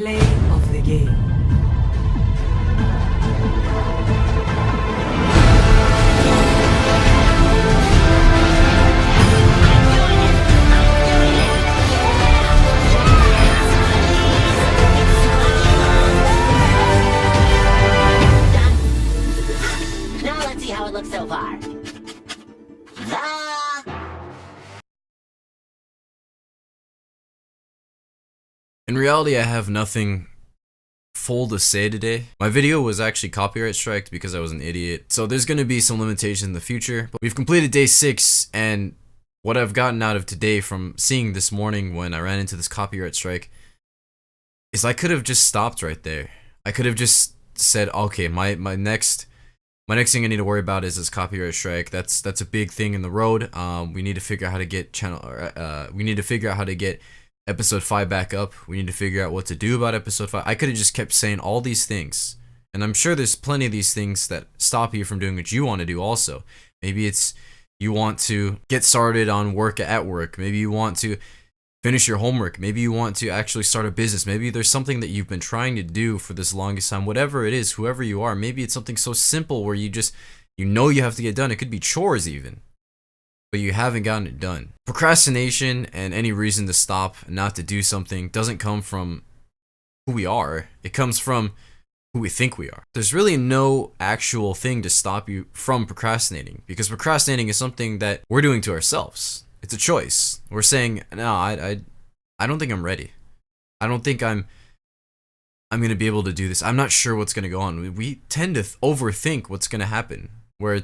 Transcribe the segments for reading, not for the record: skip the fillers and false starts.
Play of the game. Now let's see how it looks so far. In reality, I have nothing full to say today. My video was actually copyright striked because I was an idiot, so there's going to be some limitations in the future. But we've completed day 6, and what I've gotten out of today from seeing this morning when I ran into this copyright strike is I could have just stopped right there. I could have just said, okay, my next thing I need to worry about is this copyright strike. That's a big thing in the road. We need to figure out how to get we need to figure out how to get episode 5 back up. We need to figure out what to do about episode 5. I could have just kept saying all these things, and I'm sure there's plenty of these things that stop you from doing what you want to do also. Maybe it's you want to get started on work at work. Maybe you want to finish your homework. Maybe you want to actually start a business. Maybe there's something that you've been trying to do for this longest time. Whatever it is, whoever you are, maybe it's something so simple where you know you have to get done. It could be chores even, but you haven't gotten it done. Procrastination and any reason to stop and not to do something doesn't come from who we are. It comes from who we think we are. There's really no actual thing to stop you from procrastinating, because procrastinating is something that we're doing to ourselves. It's a choice. We're saying, no, I don't think I'm ready. I don't think I'm going to be able to do this. I'm not sure what's going to go on. We tend to overthink what's going to happen, where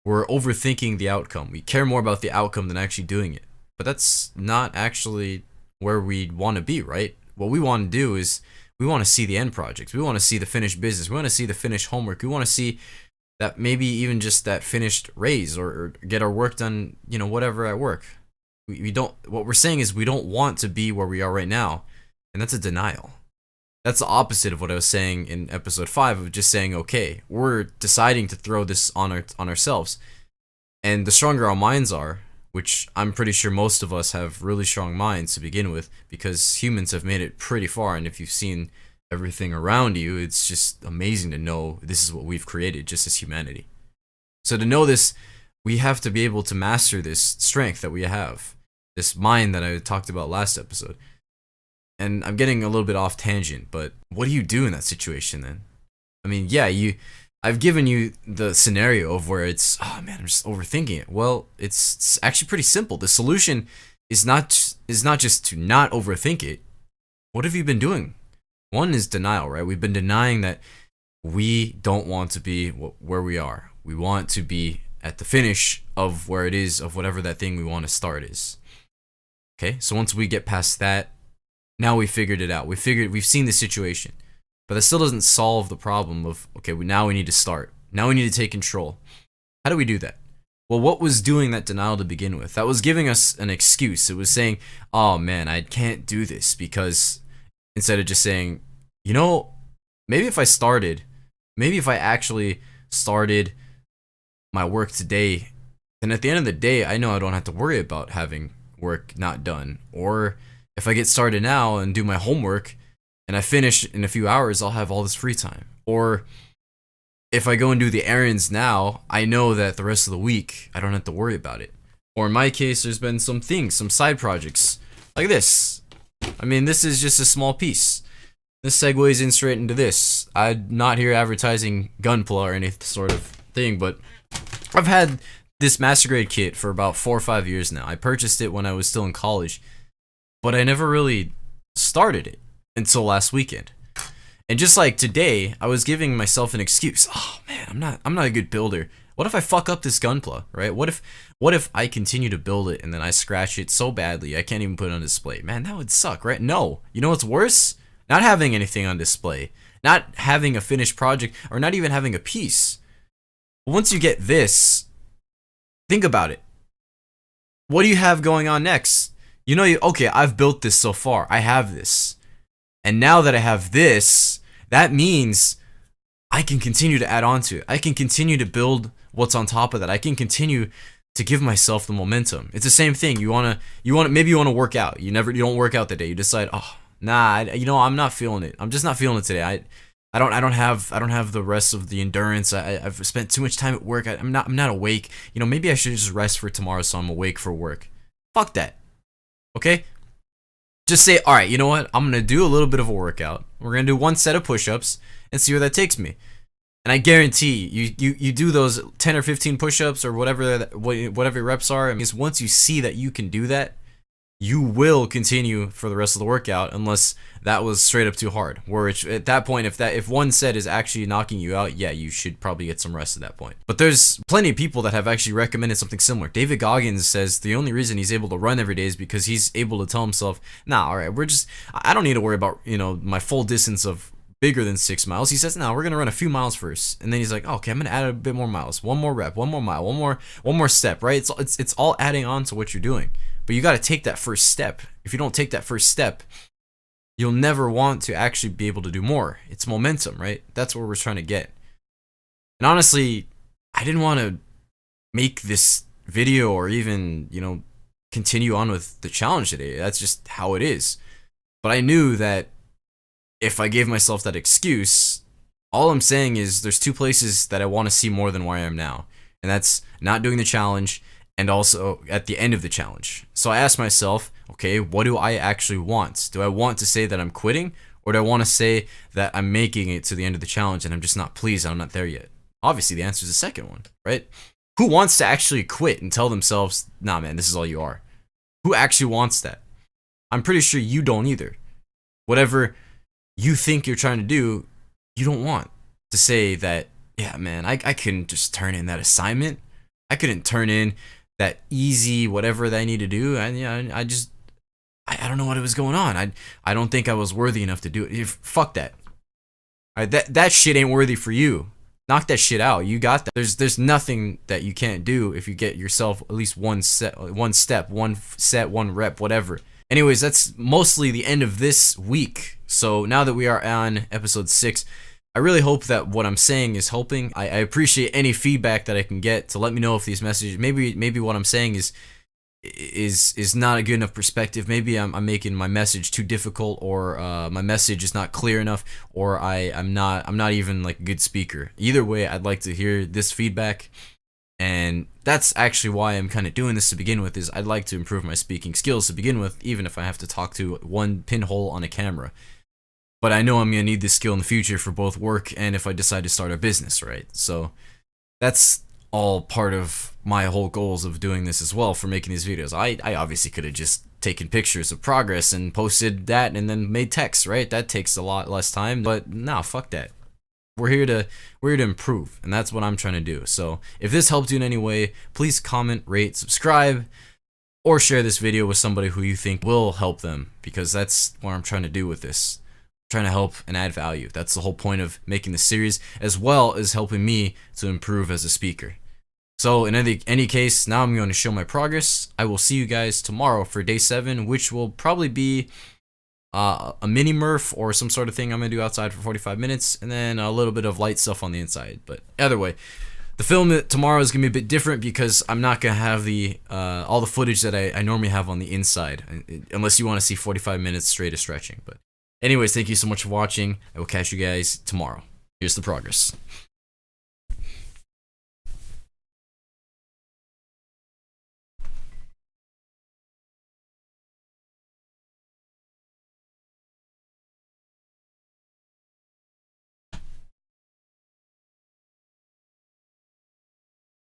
we're overthinking the outcome. We care more about the outcome than actually doing it. But that's not actually where we want to be, right? What we want to do is we want to see the end projects. We want to see the finished business. We want to see the finished homework. We want to see that maybe even just that finished raise or get our work done, whatever at work. We don't, what we're saying is we don't want to be where we are right now. And that's a denial. That's the opposite of what I was saying in episode 5 of just saying, okay, we're deciding to throw this on ourselves. And the stronger our minds are, which I'm pretty sure most of us have really strong minds to begin with, because humans have made it pretty far. And if you've seen everything around you, it's just amazing to know this is what we've created just as humanity. So to know this, we have to be able to master this strength that we have, this mind that I talked about last episode. And I'm getting a little bit off tangent, but what do you do in that situation then? I mean, yeah, I've given you the scenario of where it's, oh man, I'm just overthinking it. Well, it's actually pretty simple. The solution is not just to not overthink it. What have you been doing? One is denial, right? We've been denying that we don't want to be where we are. We want to be at the finish of where it is, of whatever that thing we want to start is. Okay, so once we get past that, now we figured it out. We've seen the situation, but that still doesn't solve the problem of, okay, now we need to start. Now we need to take control. How do we do that? Well, what was doing that denial to begin with? That was giving us an excuse. It was saying, oh man, I can't do this, because instead of just saying, maybe if I actually started my work today, then at the end of the day, I know I don't have to worry about having work not done. Or if I get started now and do my homework and I finish in a few hours, I'll have all this free time. Or if I go and do the errands now, I know that the rest of the week, I don't have to worry about it. Or in my case, there's been some side projects like this. I mean, this is just a small piece. This segues in straight into this. I'm not here advertising Gunpla or any sort of thing, but I've had this Master Grade kit for about 4 or 5 years now. I purchased it when I was still in college, but I never really started it until last weekend. And just like today, I was giving myself an excuse. Oh man, I'm not a good builder. What if I fuck up this Gunpla, right? What if I continue to build it and then I scratch it so badly I can't even put it on display? Man, that would suck, right? No. You know what's worse? Not having anything on display. Not having a finished project, or not even having a piece. Once you get this, think about it. What do you have going on next? Okay, I've built this so far. I have this. And now that I have this, that means I can continue to add on to it. I can continue to build what's on top of that. I can continue to give myself the momentum. It's the same thing. Maybe you want to work out. You don't work out that day. You decide, oh, Nah, you know, I'm not feeling it. I'm just not feeling it today. I don't have the rest of the endurance. I've spent too much time at work. I'm not awake. You know, maybe I should just rest for tomorrow so I'm awake for work. Fuck that. Okay? Just say, all right, you know what? I'm going to do a little bit of a workout. We're going to do one set of push-ups and see where that takes me. And I guarantee you do those 10 or 15 push-ups or whatever your reps are. Because once you see that you can do that, you will continue for the rest of the workout unless that was straight up too hard. Which at that point, if one set is actually knocking you out, yeah, you should probably get some rest at that point. But there's plenty of people that have actually recommended something similar. David Goggins says the only reason he's able to run every day is because he's able to tell himself, nah, all right, I don't need to worry about, you know, my full distance of bigger than 6 miles. He says, no, we're gonna run a few miles first, and then he's like, okay, I'm gonna add a bit more miles, one more rep, one more mile, one more step, right? It's all adding on to what you're doing. But you got to take that first step. If you don't take that first step, you'll never want to actually be able to do more. It's momentum, right? That's what we're trying to get. And honestly, I didn't want to make this video or even, you know, continue on with the challenge today. That's just how it is. But I knew that if I gave myself that excuse, all I'm saying is there's two places that I want to see more than where I am now. And that's not doing the challenge and also at the end of the challenge. So I asked myself, okay, what do I actually want? Do I want to say that I'm quitting, or do I want to say that I'm making it to the end of the challenge and I'm just not pleased I'm not there yet? Obviously, the answer is the second one, right? Who wants to actually quit and tell themselves, nah, man, this is all you are? Who actually wants that? I'm pretty sure you don't either. Whatever you think you're trying to do, you don't want to say that, yeah, man, I couldn't just turn in that assignment. I couldn't turn in that easy whatever that I need to do. And yeah, I don't know what was going on. I don't think I was worthy enough to do it. Fuck that. All right, that shit ain't worthy for you. Knock that shit out. You got that. There's nothing that you can't do if you get yourself at least one step, one rep, whatever. Anyways, that's mostly the end of this week. So now that we are on episode 6, I really hope that what I'm saying is helping. I appreciate any feedback that I can get to let me know if these messages, maybe what I'm saying is not a good enough perspective. Maybe I'm making my message too difficult, or my message is not clear enough, or I'm not even like a good speaker. Either way, I'd like to hear this feedback. And that's actually why I'm kind of doing this to begin with, is I'd like to improve my speaking skills to begin with, even if I have to talk to one pinhole on a camera. But I know I'm going to need this skill in the future for both work and if I decide to start a business, right? So that's all part of my whole goals of doing this as well, for making these videos. I obviously could have just taken pictures of progress and posted that and then made text, right? That takes a lot less time, but nah, fuck that. We're here to improve, and that's what I'm trying to do. So if this helped you in any way, please comment, rate, subscribe, or share this video with somebody who you think will help them, because that's what I'm trying to do with this. I'm trying to help and add value. That's the whole point of making this series, as well as helping me to improve as a speaker. So in any case, now I'm going to show my progress. I will see you guys tomorrow for day 7, which will probably be a mini Murph or some sort of thing I'm gonna do outside for 45 minutes, and then a little bit of light stuff on the inside. But either way, the film tomorrow is gonna be a bit different because I'm not gonna have the all the footage that I normally have on the inside, unless you want to see 45 minutes straight of stretching. But anyways, thank you so much for watching. I will catch you guys tomorrow. Here's the progress.